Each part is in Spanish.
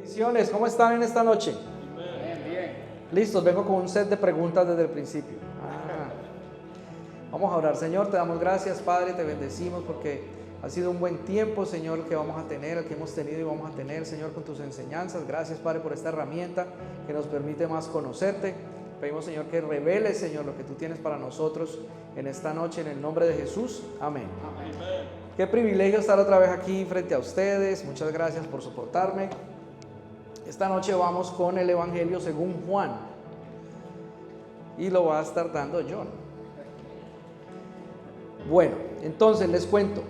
Bendiciones, ¿cómo están en esta noche? Bien, bien. Listos, vengo con un set de preguntas desde el principio. Vamos a orar. Señor, te damos gracias, Padre, te bendecimos porque ha sido un buen tiempo, Señor, que vamos a tener, el que hemos tenido y vamos a tener, Señor, con tus enseñanzas. Gracias, Padre, por esta herramienta que nos permite más conocerte. Pedimos, Señor, que reveles, Señor, lo que tú tienes para nosotros en esta noche, en el nombre de Jesús. Amén. Amén. Qué privilegio estar otra vez aquí frente a ustedes. Muchas gracias por soportarme. Esta noche vamos con el Evangelio según Juan y lo va a estar dando John. Bueno, entonces les cuento.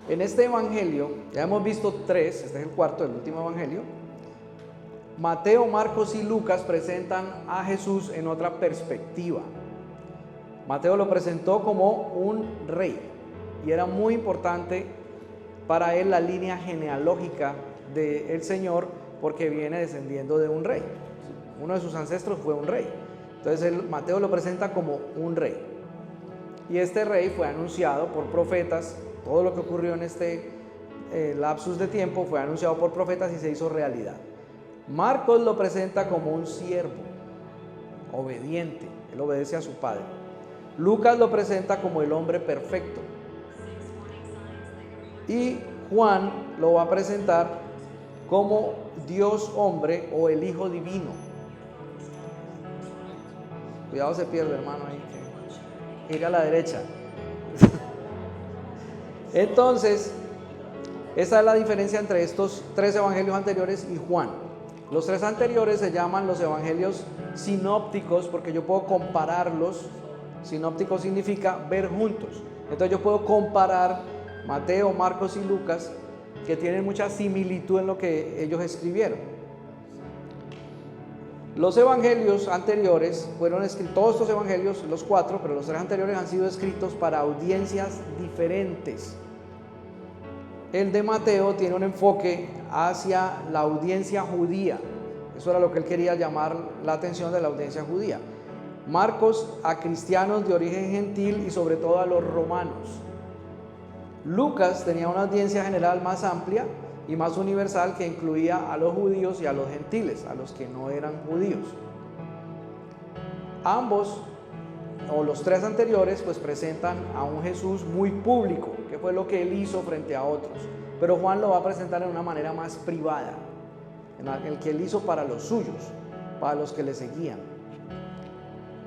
En este Evangelio, ya hemos visto tres, este es el cuarto, el último Evangelio. Mateo, Marcos y Lucas presentan a Jesús en otra perspectiva. Mateo lo presentó como un rey y era muy importante para él la línea genealógica del Señor porque viene descendiendo de un rey. Uno de sus ancestros fue un rey. Entonces Mateo lo presenta como un rey. Y este rey fue anunciado por profetas. Todo lo que ocurrió en este lapsus de tiempo fue anunciado por profetas y se hizo realidad. Marcos lo presenta como un siervo, obediente. Él obedece a su padre. Lucas lo presenta como el hombre perfecto. Y Juan lo va a presentar como Dios hombre o el Hijo divino. Cuidado, se pierde, hermano, ahí. Gire a la derecha. Entonces, esa es la diferencia entre estos tres evangelios anteriores y Juan. Los tres anteriores se llaman los evangelios sinópticos porque yo puedo compararlos. Sinóptico significa ver juntos. Entonces yo puedo comparar Mateo, Marcos y Lucas, que tienen mucha similitud en lo que ellos escribieron. Los evangelios anteriores fueron escritos, todos estos evangelios, los cuatro, pero los tres anteriores han sido escritos para audiencias diferentes. El de Mateo tiene un enfoque hacia la audiencia judía. Eso era lo que él quería llamar la atención de la audiencia judía. Marcos a cristianos de origen gentil y sobre todo a los romanos. Lucas tenía una audiencia general más amplia y más universal que incluía a los judíos y a los gentiles, a los que no eran judíos. Ambos, o los tres anteriores, pues presentan a un Jesús muy público, que fue lo que él hizo frente a otros. Pero Juan lo va a presentar de una manera más privada, en el que él hizo para los suyos, para los que le seguían.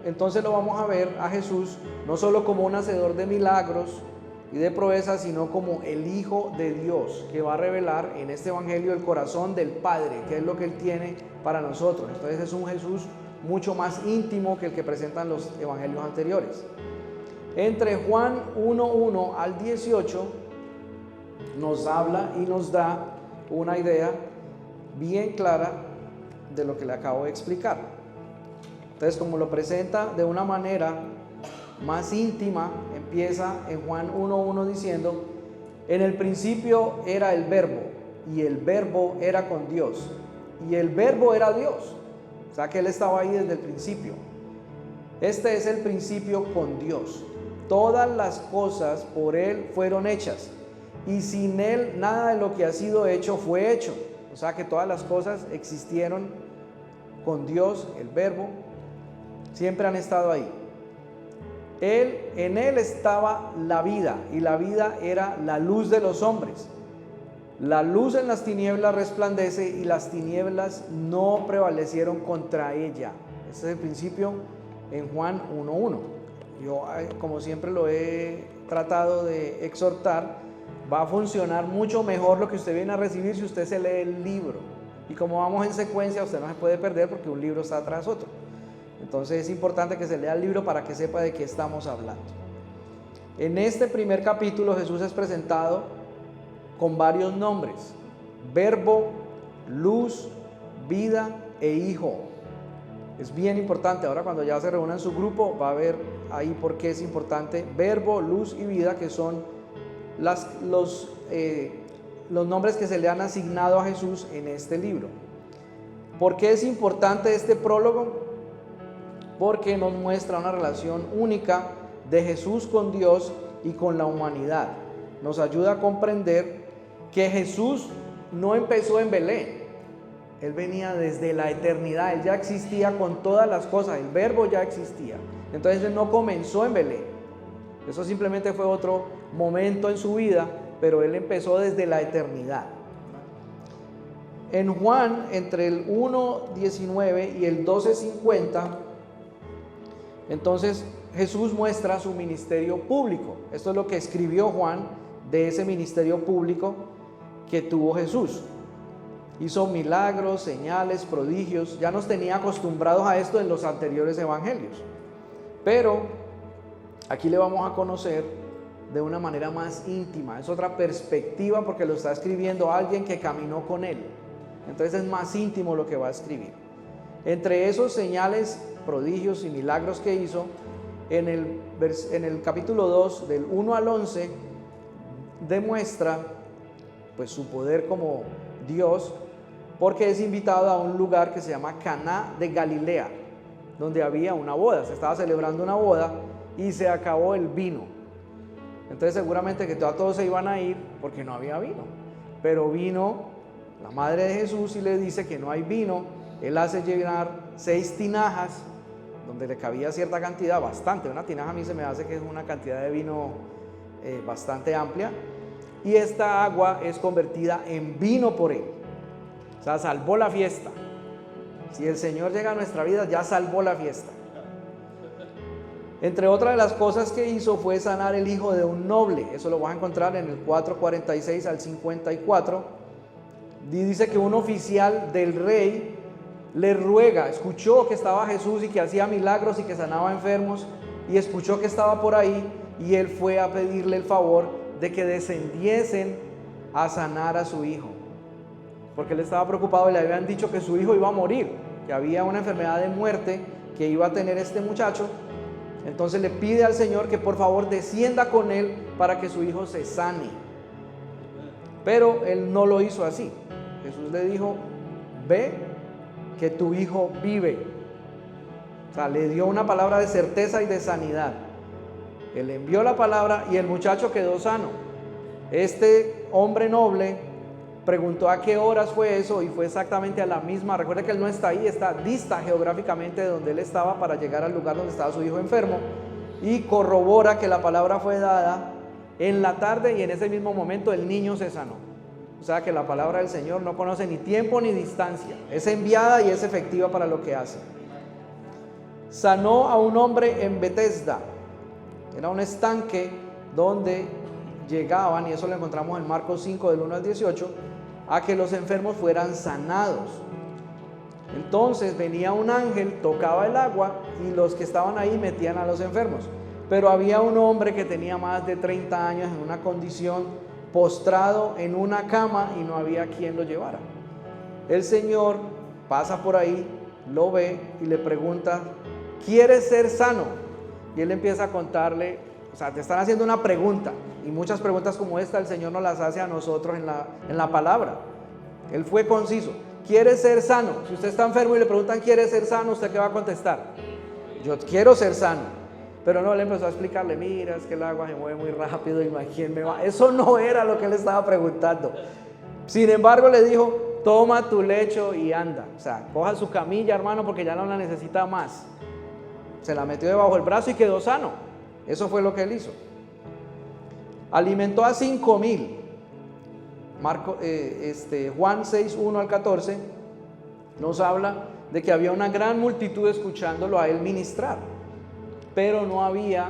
Entonces lo vamos a ver a Jesús no solo como un hacedor de milagros y de proezas, sino como el Hijo de Dios, que va a revelar en este evangelio el corazón del Padre, que es lo que él tiene para nosotros. Entonces es un Jesús mucho más íntimo que el que presentan los evangelios anteriores. Entre Juan 1:1 al 18 nos habla y nos da una idea bien clara de lo que le acabo de explicar. Entonces, como lo presenta de una manera más íntima, empieza en Juan 1:1 diciendo: en el principio era el verbo, y el verbo era con Dios, y el verbo era Dios. O sea que él estaba ahí desde el principio. Este es el principio con Dios. Todas las cosas por él fueron hechas, y sin él nada de lo que ha sido hecho fue hecho. O sea que todas las cosas existieron con Dios, el verbo, siempre han estado ahí. En él estaba la vida, y la vida era la luz de los hombres. La luz en las tinieblas resplandece, y las tinieblas no prevalecieron contra ella. Este es el principio en Juan 1:1. Yo, como siempre lo he tratado de exhortar, va a funcionar mucho mejor lo que usted viene a recibir si usted se lee el libro. Y como vamos en secuencia, usted no se puede perder porque un libro está tras otro. Entonces es importante que se lea el libro para que sepa de qué estamos hablando. En este primer capítulo Jesús es presentado con varios nombres: Verbo, Luz, Vida e Hijo. Es bien importante. Ahora cuando ya se reúna en su grupo va a ver ahí por qué es importante Verbo, Luz y Vida, que son los nombres que se le han asignado a Jesús en este libro. ¿Por qué es importante este prólogo? Porque nos muestra una relación única de Jesús con Dios y con la humanidad. Nos ayuda a comprender que Jesús no empezó en Belén. Él venía desde la eternidad, Él ya existía con todas las cosas, el verbo ya existía. Entonces Él no comenzó en Belén. Eso simplemente fue otro momento en su vida, pero Él empezó desde la eternidad. En Juan, entre el 1:19 y el 12:50, entonces Jesús muestra su ministerio público. Esto es lo que escribió Juan de ese ministerio público que tuvo Jesús. Hizo milagros, señales, prodigios. Ya nos tenía acostumbrados a esto en los anteriores evangelios. Pero aquí le vamos a conocer de una manera más íntima. Es otra perspectiva porque lo está escribiendo alguien que caminó con él. Entonces es más íntimo lo que va a escribir. Entre esos señales, prodigios y milagros que hizo, en el capítulo 2, del 1 al 11, demuestra pues su poder como Dios, porque es invitado a un lugar que se llama Caná de Galilea, donde había una boda. Se estaba celebrando una boda y se acabó el vino. Entonces seguramente que todos se iban a ir porque no había vino. Pero vino la madre de Jesús y le dice que no hay vino. Él hace llenar 6 tinajas, donde le cabía cierta cantidad, bastante. Una tinaja a mí se me hace que es una cantidad de vino bastante amplia. Y esta agua es convertida en vino por él. O sea, salvó la fiesta. Si el Señor llega a nuestra vida, ya salvó la fiesta. Entre otras de las cosas que hizo fue sanar el hijo de un noble. Eso lo vas a encontrar en el 4:46 al 54. Y dice que un oficial del rey le ruega, escuchó que estaba Jesús y que hacía milagros y que sanaba enfermos, y escuchó que estaba por ahí, y él fue a pedirle el favor de que descendiesen a sanar a su hijo, porque él estaba preocupado y le habían dicho que su hijo iba a morir, que había una enfermedad de muerte que iba a tener este muchacho. Entonces le pide al Señor que por favor descienda con él para que su hijo se sane. Pero él no lo hizo así. Jesús le dijo: ve, que tu hijo vive. O sea, le dio una palabra de certeza y de sanidad. Él envió la palabra y el muchacho quedó sano. Este hombre noble preguntó a qué horas fue eso, y fue exactamente a la misma. Recuerda que él no está ahí, dista geográficamente de donde él estaba para llegar al lugar donde estaba su hijo enfermo, y corrobora que la palabra fue dada en la tarde y en ese mismo momento el niño se sanó. O sea que la palabra del Señor no conoce ni tiempo ni distancia, es enviada y es efectiva para lo que hace. Sanó a un hombre en Betesda. Era un estanque donde llegaban, y eso lo encontramos en Marcos 5 del 1 al 18, a que los enfermos fueran sanados. Entonces venía un ángel, tocaba el agua y los que estaban ahí metían a los enfermos. Pero había un hombre que tenía más de 30 años en una condición, postrado en una cama, y no había quien lo llevara. El Señor pasa por ahí, lo ve y le pregunta: ¿quieres ser sano? Y él empieza a contarle, o sea, te están haciendo una pregunta, y muchas preguntas como esta el Señor nos las hace a nosotros en la palabra. Él fue conciso: ¿quieres ser sano? Si usted está enfermo y le preguntan ¿quieres ser sano?, ¿usted qué va a contestar? Yo quiero ser sano. Pero no, le empezó a explicarle: mira, es que el agua se mueve muy rápido y ¿quién me va? Eso no era lo que él estaba preguntando. Sin embargo, le dijo: toma tu lecho y anda. O sea, coja su camilla, hermano, porque ya no la necesita más. Se la metió debajo del brazo y quedó sano. Eso fue lo que él hizo. Alimentó a 5,000. Juan 6, 1 al 14 nos habla de que había una gran multitud escuchándolo a él ministrar, pero no había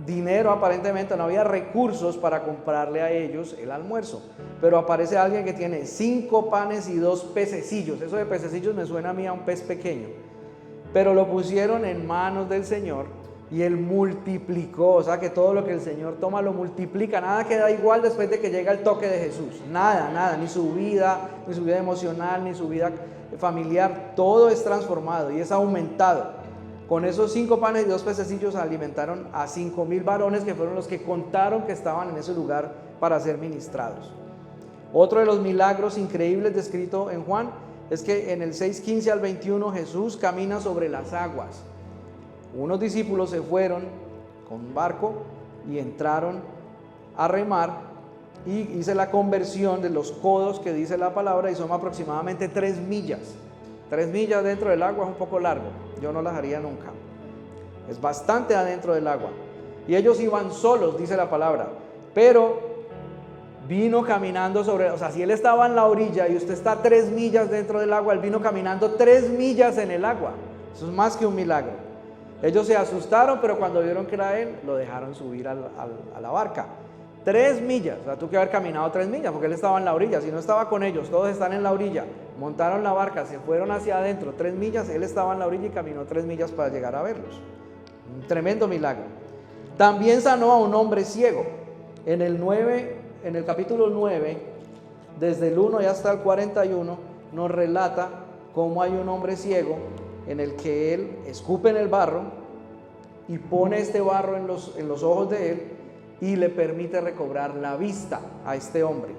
dinero, aparentemente no había recursos para comprarle a ellos el almuerzo. Pero aparece alguien que tiene 5 panes y 2 pececillos. Eso de pececillos me suena a mí a un pez pequeño. Pero lo pusieron en manos del Señor y él multiplicó. O sea que todo lo que el Señor toma lo multiplica. Nada queda igual después de que llega el toque de Jesús. Nada, ni su vida emocional, ni su vida familiar. Todo es transformado y es aumentado. Con esos 5 panes y 2 pececillos alimentaron a 5,000 varones, que fueron los que contaron que estaban en ese lugar para ser ministrados. Otro de los milagros increíbles descrito en Juan es que en el 6:15 al 21 Jesús camina sobre las aguas. Unos discípulos se fueron con un barco y entraron a remar, y hice la conversión de los codos que dice la palabra y son aproximadamente 3 millas. 3 millas dentro del agua es un poco largo, yo no las haría nunca. Es bastante adentro del agua. Y ellos iban solos, dice la palabra, pero vino caminando sobre, o sea, si él estaba en la orilla y usted está 3 millas dentro del agua, él vino caminando 3 millas en el agua. Eso es más que un milagro. Ellos se asustaron, pero cuando vieron que era él, lo dejaron subir a la barca. 3 millas, o sea, tuvo que haber caminado 3 millas, porque él estaba en la orilla. Si no estaba con ellos, todos están en la orilla, montaron la barca, se fueron hacia adentro 3 millas, él estaba en la orilla y caminó 3 millas para llegar a verlos. Un tremendo milagro. También sanó a un hombre ciego. En el capítulo 9, desde el 1 y hasta el 41, nos relata cómo hay un hombre ciego en el que él escupe en el barro y pone este barro en los ojos de él y le permite recobrar la vista a este hombre.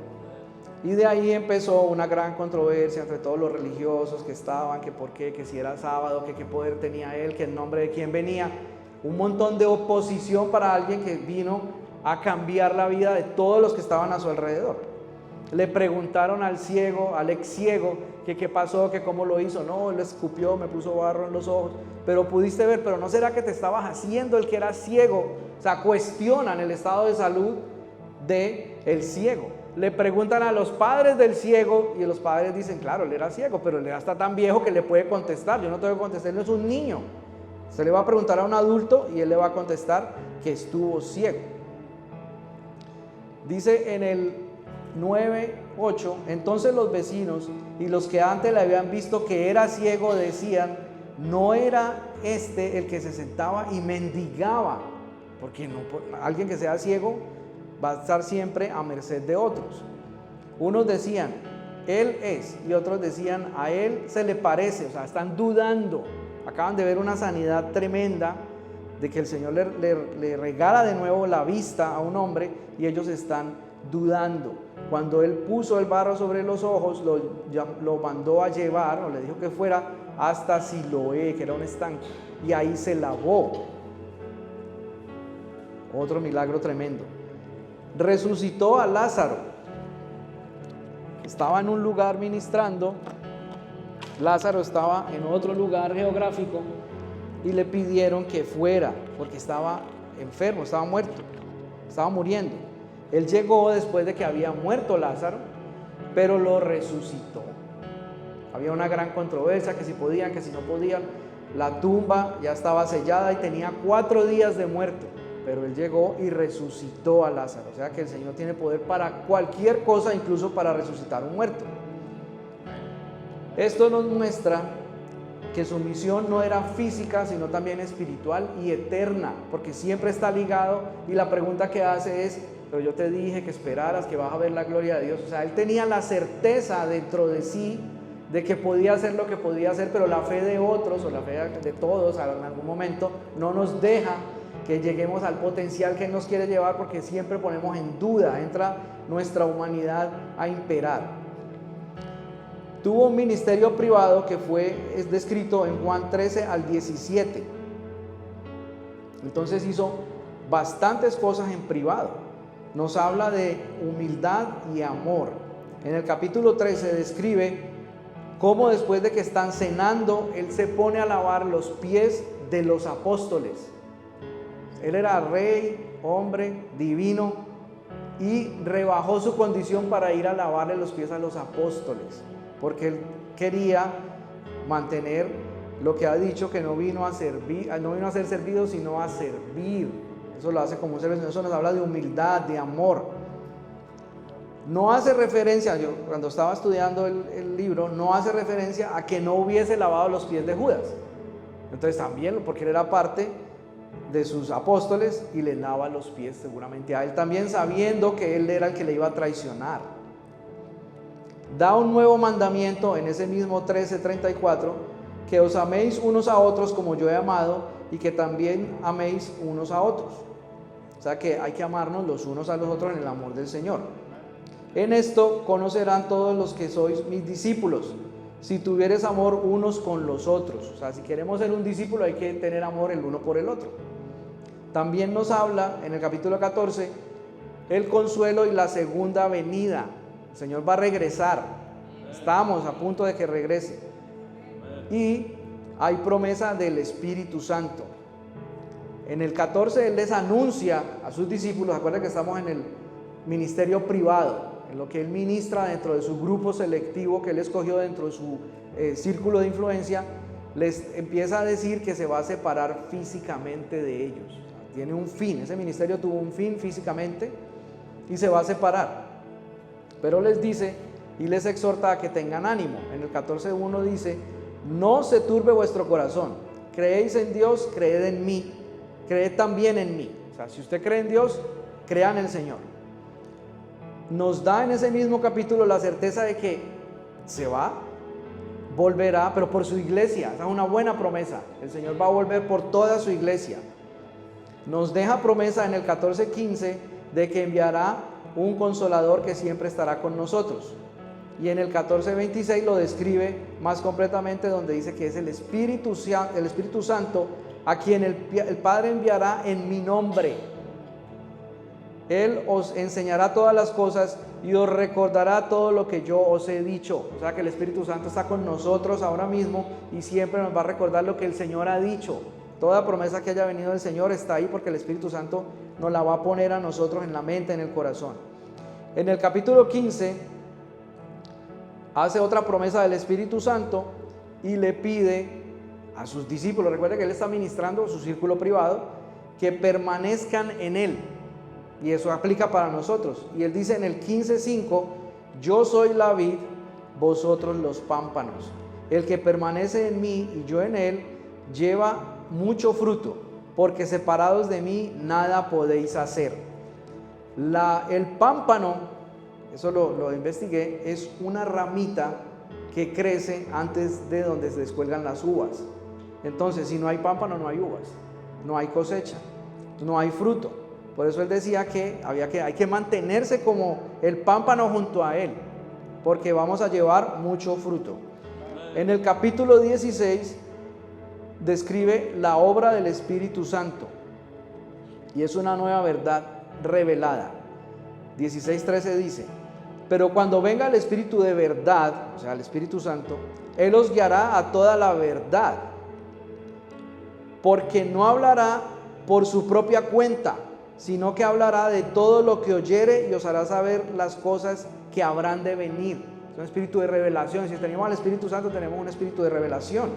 Y de ahí empezó una gran controversia entre todos los religiosos que estaban, que por qué, que si era sábado, que qué poder tenía él, que en nombre de quién venía. Un montón de oposición para alguien que vino a cambiar la vida de todos los que estaban a su alrededor. Le preguntaron al ciego, al ex ciego, que qué pasó, que cómo lo hizo. No, él escupió, me puso barro en los ojos. Pero pudiste ver, pero ¿no será que te estabas haciendo el que era ciego? O sea, cuestionan el estado de salud del ciego. Le preguntan a los padres del ciego y los padres dicen, claro, él era ciego, pero él está tan viejo que le puede contestar. Yo no tengo que contestar, él no es un niño. Se le va a preguntar a un adulto y él le va a contestar que estuvo ciego. Dice en el 9:8, entonces los vecinos y los que antes le habían visto que era ciego decían, no era este el que se sentaba y mendigaba, porque no, alguien que sea ciego va a estar siempre a merced de otros. Unos decían, él es, y otros decían, a él se le parece, o sea, están dudando. Acaban de ver una sanidad tremenda de que el Señor le regala de nuevo la vista a un hombre y ellos están dudando. Cuando él puso el barro sobre los ojos, lo mandó a llevar, o le dijo que fuera hasta Siloé, que era un estanque, y ahí se lavó. Otro milagro tremendo. Resucitó a Lázaro. Estaba en un lugar ministrando. Lázaro estaba en otro lugar geográfico y le pidieron que fuera porque estaba enfermo, estaba muerto, estaba muriendo. Él llegó después de que había muerto Lázaro, pero lo resucitó. Había una gran controversia, que si podían, que si no podían. La tumba ya estaba sellada y tenía 4 días de muerto, pero él llegó y resucitó a Lázaro. O sea que el Señor tiene poder para cualquier cosa, incluso para resucitar un muerto. Esto nos muestra que su misión no era física, sino también espiritual y eterna, porque siempre está ligado, y la pregunta que hace es, pero yo te dije que esperaras, que vas a ver la gloria de Dios. O sea, él tenía la certeza dentro de sí de que podía hacer lo que podía hacer, pero la fe de otros, o la fe de todos en algún momento, no nos deja que lleguemos al potencial que Él nos quiere llevar, porque siempre ponemos en duda, entra nuestra humanidad a imperar. Tuvo un ministerio privado que es descrito en Juan 13 al 17. Entonces hizo bastantes cosas en privado. Nos habla de humildad y amor. En el capítulo 13 describe cómo después de que están cenando, Él se pone a lavar los pies de los apóstoles. Él era rey, hombre, divino, y rebajó su condición para ir a lavarle los pies a los apóstoles, porque él quería mantener lo que ha dicho, que no vino a servir, no vino a ser servido, sino a servir. Eso lo hace como un servicio. Eso nos habla de humildad, de amor. No hace referencia, yo cuando estaba estudiando el libro, no hace referencia a que no hubiese lavado los pies de Judas. Entonces también, porque él era parte de sus apóstoles y le lava los pies seguramente a él también, sabiendo que él era el que le iba a traicionar. Da un nuevo mandamiento en ese mismo 13:34, que os améis unos a otros como yo he amado, y que también améis unos a otros. O sea que hay que amarnos los unos a los otros en el amor del Señor. En esto conocerán todos los que sois mis discípulos, si tuvieres amor unos con los otros. O sea, si queremos ser un discípulo hay que tener amor el uno por el otro. También nos habla en el capítulo 14 el consuelo y la segunda venida. El Señor va a regresar. Estamos a punto de que regrese. Y hay promesa del Espíritu Santo. En el 14 Él les anuncia a sus discípulos, acuérdense que estamos en el ministerio privado, en lo que Él ministra dentro de su grupo selectivo que Él escogió dentro de su círculo de influencia, les empieza a decir que se va a separar físicamente de ellos. Tiene un fin, ese ministerio tuvo un fin físicamente y se va a separar. Pero les dice y les exhorta a que tengan ánimo. En el 14:1 dice: no se turbe vuestro corazón, creéis en Dios, creed en mí, creed también en mí. O sea, si usted cree en Dios, crea en el Señor. Nos da en ese mismo capítulo la certeza de que se va, volverá, pero por su iglesia. Esa es una buena promesa. El Señor va a volver por toda su iglesia. Nos deja promesa en el 14:15 de que enviará un consolador que siempre estará con nosotros. Y en el 14:26 lo describe más completamente, donde dice que es el Espíritu Santo a quien el Padre enviará en mi nombre. Él os enseñará todas las cosas y os recordará todo lo que yo os he dicho. O sea que el Espíritu Santo está con nosotros ahora mismo y siempre nos va a recordar lo que el Señor ha dicho. Toda promesa que haya venido del Señor está ahí porque el Espíritu Santo nos la va a poner a nosotros en la mente, en el corazón. En el capítulo 15 hace otra promesa del Espíritu Santo y le pide a sus discípulos, recuerden que Él está ministrando su círculo privado, que permanezcan en Él. Y eso aplica para nosotros. Y Él dice en el 15:5: yo soy la vid, vosotros los pámpanos. El que permanece en mí y yo en él, lleva mucho fruto, porque separados de mí nada podéis hacer. El pámpano, eso lo investigué, es una ramita que crece antes de donde se descuelgan las uvas. Entonces, si no hay pámpano, no hay uvas, no hay cosecha, no hay fruto. Por eso Él decía que hay que mantenerse como el pámpano junto a Él, porque vamos a llevar mucho fruto. En el capítulo 16 describe la obra del Espíritu Santo y es una nueva verdad revelada. 16:13 dice: pero cuando venga el Espíritu de verdad, o sea, el Espíritu Santo, Él os guiará a toda la verdad, porque no hablará por su propia cuenta, sino que hablará de todo lo que oyere y os hará saber las cosas que habrán de venir. Es un espíritu de revelación. Si tenemos al Espíritu Santo, tenemos un espíritu de revelación.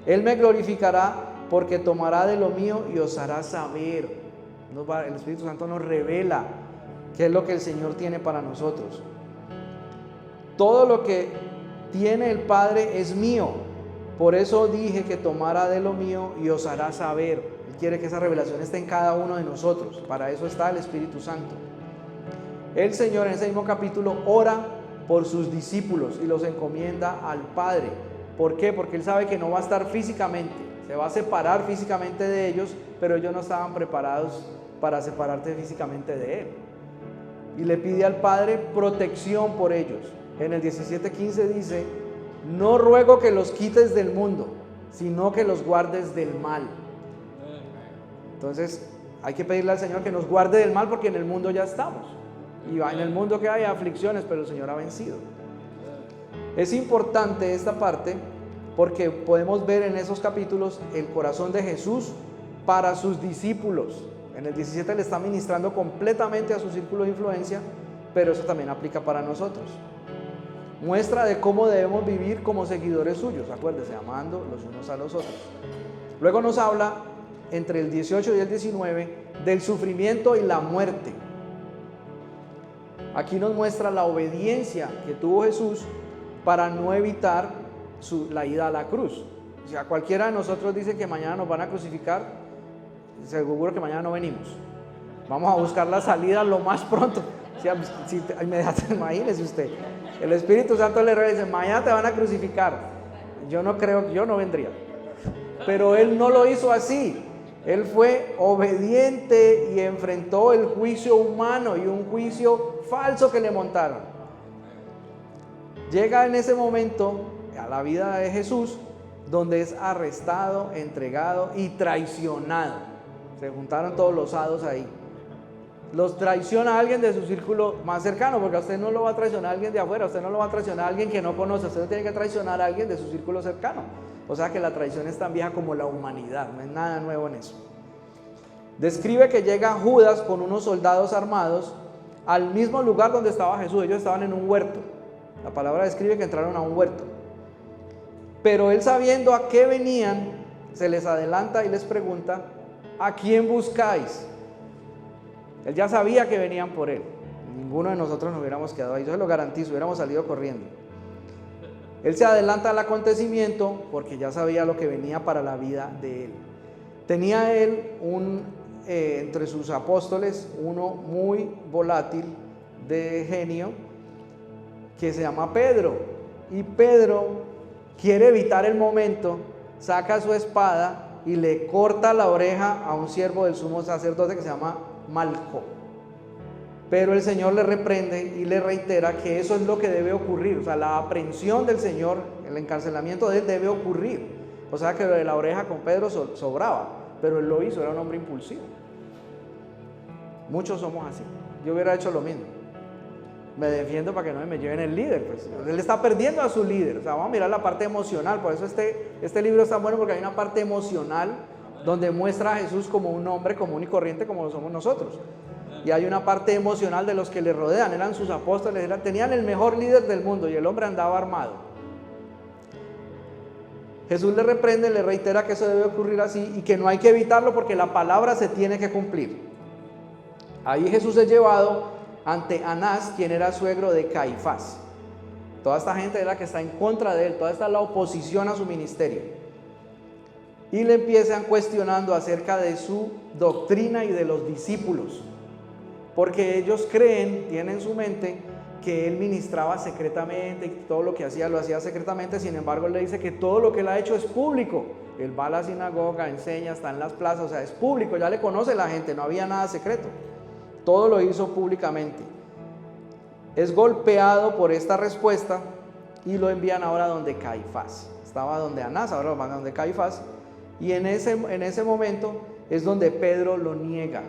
Él me glorificará porque tomará de lo mío y os hará saber. El Espíritu Santo nos revela qué es lo que el Señor tiene para nosotros. Todo lo que tiene el Padre es mío. Por eso dije que tomara de lo mío y os hará saber. Él quiere que esa revelación esté en cada uno de nosotros. Para eso está el Espíritu Santo. El Señor en ese mismo capítulo ora por sus discípulos y los encomienda al Padre. ¿Por qué? Porque Él sabe que no va a estar físicamente. Se va a separar físicamente de ellos, pero ellos no estaban preparados para separarse físicamente de Él. Y le pide al Padre protección por ellos. En el 17:15 dice: no ruego que los quites del mundo, sino que los guardes del mal. Entonces hay que pedirle al Señor que nos guarde del mal, porque en el mundo ya estamos. Y en el mundo que hay aflicciones, pero el Señor ha vencido. Es importante esta parte porque podemos ver en esos capítulos el corazón de Jesús para sus discípulos. En el 17 le está ministrando completamente a su círculo de influencia, pero eso también aplica para nosotros. Muestra de cómo debemos vivir como seguidores suyos, acuérdense, amando los unos a los otros. Luego nos habla, entre el 18 y el 19, del sufrimiento y la muerte. Aquí nos muestra la obediencia que tuvo Jesús para no evitar la ida a la cruz. O sea, cualquiera de nosotros dice que mañana nos van a crucificar, seguro que mañana no venimos. Vamos a buscar la salida lo más pronto. Imagínese usted, el Espíritu Santo le dice: mañana te van a crucificar. Yo no creo, yo no vendría. Pero Él no lo hizo así. Él fue obediente y enfrentó el juicio humano y un juicio falso que le montaron. Llega en ese momento a la vida de Jesús, donde es arrestado, entregado y traicionado. Se juntaron todos los hados ahí. los traiciona a alguien de su círculo más cercano, porque a usted no lo va a traicionar a alguien de afuera, a usted no lo va a traicionar a alguien que no conoce, usted no tiene que traicionar a alguien de su círculo cercano. O sea que la traición es tan vieja como la humanidad, no es nada nuevo en eso. Describe que llega Judas con unos soldados armados al mismo lugar donde estaba Jesús. Ellos estaban en un huerto. La palabra describe que entraron a un huerto. Pero él, sabiendo a qué venían, se les adelanta y les pregunta: ¿a quién buscáis? Él ya sabía que venían por él. Ninguno de nosotros nos hubiéramos quedado ahí, yo se lo garantizo, hubiéramos salido corriendo. Él se adelanta al acontecimiento porque ya sabía lo que venía para la vida de él. Tenía él entre sus apóstoles uno muy volátil de genio que se llama Pedro. Y Pedro quiere evitar el momento, saca su espada y le corta la oreja a un siervo del sumo sacerdote que se llama Malco. Pero el Señor le reprende y le reitera que eso es lo que debe ocurrir. O sea, la aprehensión del Señor, el encarcelamiento de él debe ocurrir. O sea que lo de la oreja con Pedro sobraba, pero él lo hizo, era un hombre impulsivo. Muchos somos así. Yo hubiera hecho lo mismo. Me defiendo para que no me lleven el líder. Pues. Él está perdiendo a su líder. O sea, vamos a mirar la parte emocional. Por eso este libro es tan bueno, porque hay una parte emocional donde muestra a Jesús como un hombre común y corriente como lo somos nosotros. Y hay una parte emocional de los que le rodean. Eran sus apóstoles, tenían el mejor líder del mundo y el hombre andaba armado. Jesús le reprende, le reitera que eso debe ocurrir así y que no hay que evitarlo porque la palabra se tiene que cumplir. Ahí Jesús es llevado ante Anás, quien era suegro de Caifás. Toda esta gente es la que está en contra de él, toda esta es la oposición a su ministerio. Y le empiezan cuestionando acerca de su doctrina y de los discípulos. Porque ellos creen, tienen en su mente que él ministraba secretamente y todo lo que hacía lo hacía secretamente. Sin embargo, él le dice que todo lo que él ha hecho es público. Él va a la sinagoga, enseña, está en las plazas, o sea, es público, ya le conoce la gente, no había nada secreto. Todo lo hizo públicamente. Es golpeado por esta respuesta y lo envían ahora donde Caifás. Estaba donde Anás, ahora lo mandan donde Caifás. Y en ese momento es donde Pedro lo niega.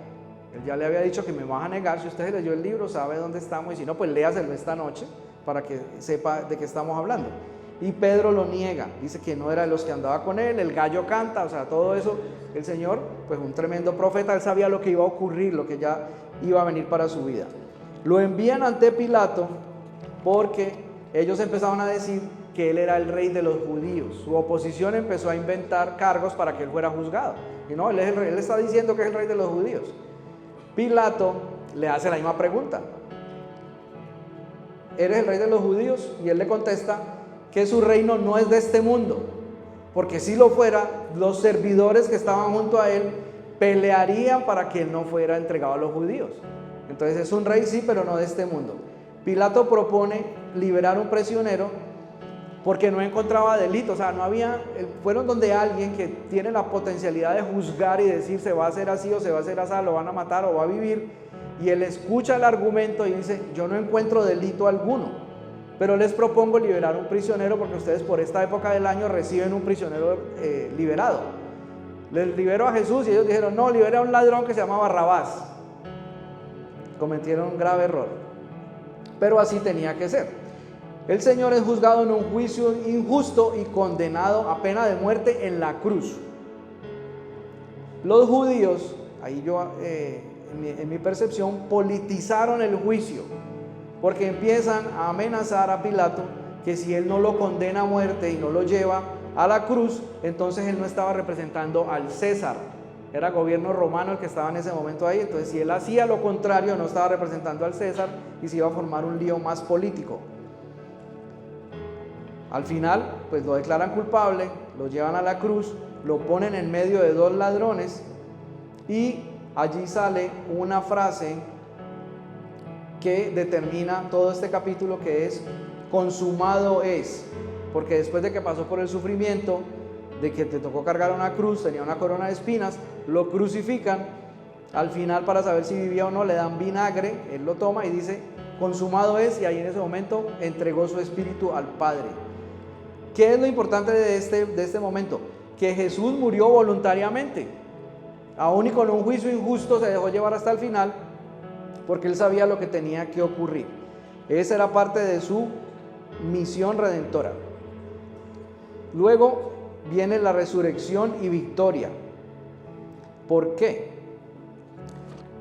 Él ya le había dicho que me vas a negar. Si usted leyó el libro, sabe dónde estamos. Y si no, pues léaselo esta noche para que sepa de qué estamos hablando. Y Pedro lo niega. Dice que no era de los que andaba con él. El gallo canta, o sea, todo eso. El Señor, pues un tremendo profeta, él sabía lo que iba a ocurrir, lo que ya iba a venir para su vida. Lo envían ante Pilato porque ellos empezaron a decir que él era el rey de los judíos. Su oposición empezó a inventar cargos para que él fuera juzgado. Y no, él está diciendo que es el rey de los judíos. Pilato le hace la misma pregunta: ¿eres el rey de los judíos? Y él le contesta que su reino no es de este mundo, porque si lo fuera, los servidores que estaban junto a él pelearían para que él no fuera entregado a los judíos. Entonces es un rey sí, pero no de este mundo. Pilato propone liberar un prisionero porque no encontraba delito, o sea, fueron donde alguien que tiene la potencialidad de juzgar y decir se va a hacer así o se va a hacer así, lo van a matar o va a vivir, y él escucha el argumento y dice: yo no encuentro delito alguno, pero les propongo liberar un prisionero porque ustedes por esta época del año reciben un prisionero liberado. Les libero a Jesús y ellos dijeron: no, libera a un ladrón que se llama Barrabás. Cometieron un grave error, pero así tenía que ser. El Señor es juzgado en un juicio injusto y condenado a pena de muerte en la cruz. Los judíos, ahí yo en mi percepción, politizaron el juicio, porque empiezan a amenazar a Pilato que si él no lo condena a muerte y no lo lleva a la cruz, entonces él no estaba representando al César, era gobierno romano el que estaba en ese momento ahí. Entonces si él hacía lo contrario, no estaba representando al César y se iba a formar un lío más político. Al final, pues lo declaran culpable, lo llevan a la cruz, lo ponen en medio de dos ladrones y allí sale una frase que determina todo este capítulo, que es: consumado es. Porque después de que pasó por el sufrimiento, de que te tocó cargar una cruz, tenía una corona de espinas, lo crucifican, al final para saber si vivía o no le dan vinagre, él lo toma y dice: consumado es, y ahí en ese momento entregó su espíritu al Padre. ¿Qué es lo importante de este momento? Que Jesús murió voluntariamente, aún y con un juicio injusto se dejó llevar hasta el final, porque él sabía lo que tenía que ocurrir. Esa era parte de su misión redentora. Luego viene la resurrección y victoria. ¿Por qué?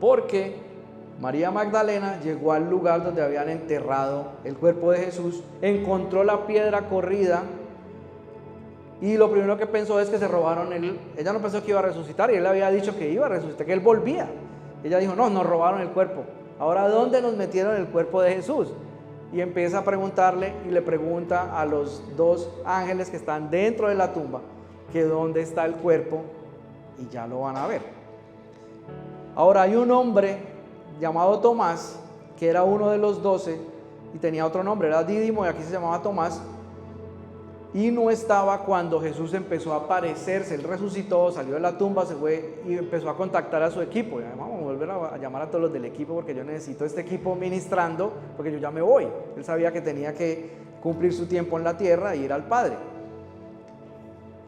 Porque María Magdalena llegó al lugar donde habían enterrado el cuerpo de Jesús, encontró la piedra corrida y lo primero que pensó es que se robaron él. Ella no pensó que iba a resucitar y él había dicho que iba a resucitar, que él volvía. Ella dijo, no, nos robaron el cuerpo. Ahora, ¿dónde nos metieron el cuerpo de Jesús? Y empieza a preguntarle y le pregunta a los dos ángeles que están dentro de la tumba que dónde está el cuerpo y ya lo van a ver. Ahora hay un hombre llamado Tomás, que era uno de los 12 y tenía otro nombre, era Dídimo y aquí se llamaba Tomás, y no estaba cuando Jesús empezó a aparecerse. Él resucitó, salió de la tumba, se fue y empezó a contactar a su equipo. Y vamos a volver a llamar a todos los del equipo porque yo necesito este equipo ministrando, porque yo ya me voy. Él sabía que tenía que cumplir su tiempo en la tierra e ir al Padre.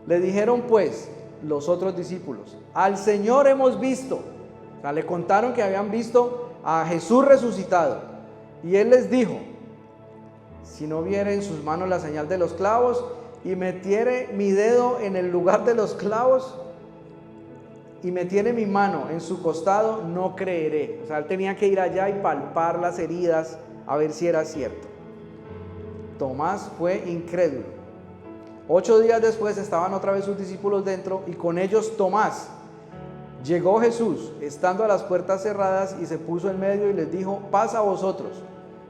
Le dijeron pues los otros discípulos, al Señor hemos visto. O sea, le contaron que habían visto a Jesús resucitado. Y él les dijo, si no viere en sus manos la señal de los clavos y metiere mi dedo en el lugar de los clavos y metiere mi mano en su costado, no creeré. O sea, él tenía que ir allá y palpar las heridas a ver si era cierto. Tomás fue incrédulo. 8 días después estaban otra vez sus discípulos dentro y con ellos Tomás. Llegó Jesús, estando a las puertas cerradas, y se puso en medio y les dijo, paz a vosotros.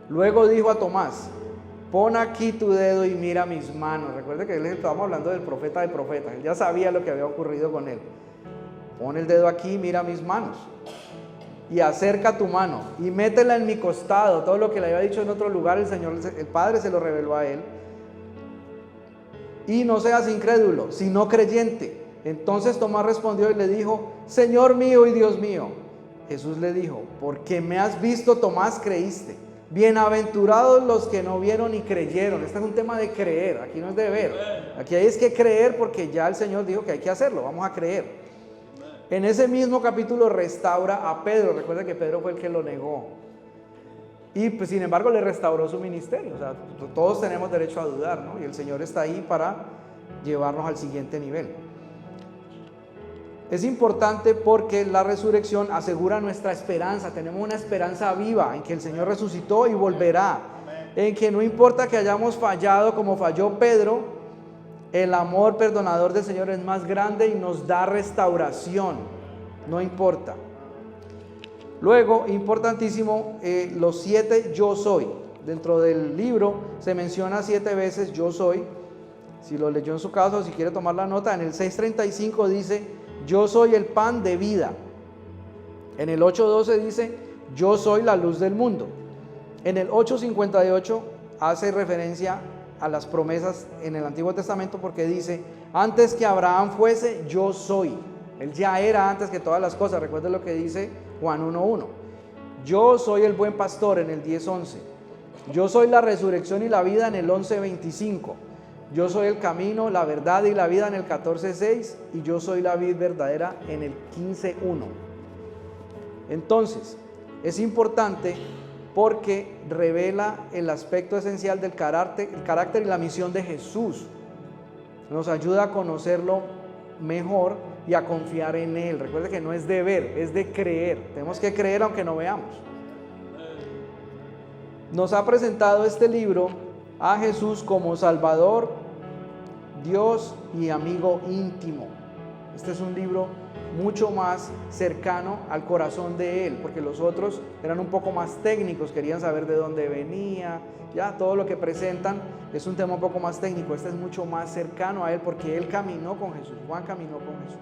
Luego dijo a Tomás, pon aquí tu dedo y mira mis manos. Recuerde que estábamos hablando del profeta de profetas. Él ya sabía lo que había ocurrido con él. Pon el dedo aquí y mira mis manos. Y acerca tu mano y métela en mi costado. Todo lo que le había dicho en otro lugar, el Padre se lo reveló a él. Y no seas incrédulo, sino creyente. Entonces Tomás respondió y le dijo, Señor mío y Dios mío. Jesús le dijo, porque me has visto, Tomás, creíste. Bienaventurados los que no vieron y creyeron. Este es un tema de creer, aquí no es de ver. Aquí hay que creer porque ya el Señor dijo que hay que hacerlo, vamos a creer. En ese mismo capítulo restaura a Pedro. Recuerda que Pedro fue el que lo negó. Y pues, sin embargo le restauró su ministerio. O sea, todos tenemos derecho a dudar, ¿no? Y el Señor está ahí para llevarnos al siguiente nivel. Es importante porque la resurrección asegura nuestra esperanza. Tenemos una esperanza viva en que el Señor resucitó y volverá. En que no importa que hayamos fallado como falló Pedro, el amor perdonador del Señor es más grande y nos da restauración. No importa. Luego, importantísimo, los 7 yo soy. Dentro del libro se menciona 7 veces yo soy. Si lo leyó en su casa o si quiere tomar la nota, en el 6:35 dice yo soy el pan de vida. En el 8:12 dice yo soy la luz del mundo. En el 8:58 hace referencia a las promesas en el Antiguo Testamento porque dice antes que Abraham fuese yo soy. Él ya era antes que todas las cosas. Recuerden lo que dice Juan 1:1. Yo soy el buen pastor en el 10:11. Yo soy la resurrección y la vida en el 11:25. Yo soy el camino, la verdad y la vida en el 14:6 y yo soy la vid verdadera en el 15:1. Entonces, es importante porque revela el aspecto esencial del carácter y la misión de Jesús. Nos ayuda a conocerlo mejor y a confiar en Él. Recuerde que no es de ver, es de creer. Tenemos que creer aunque no veamos. Nos ha presentado este libro a Jesús como Salvador, Dios y amigo íntimo. Este es un libro mucho más cercano al corazón de Él, porque los otros eran un poco más técnicos, querían saber de dónde venía, ya todo lo que presentan es un tema un poco más técnico. Este es mucho más cercano a Él porque Él caminó con Jesús, Juan caminó con Jesús.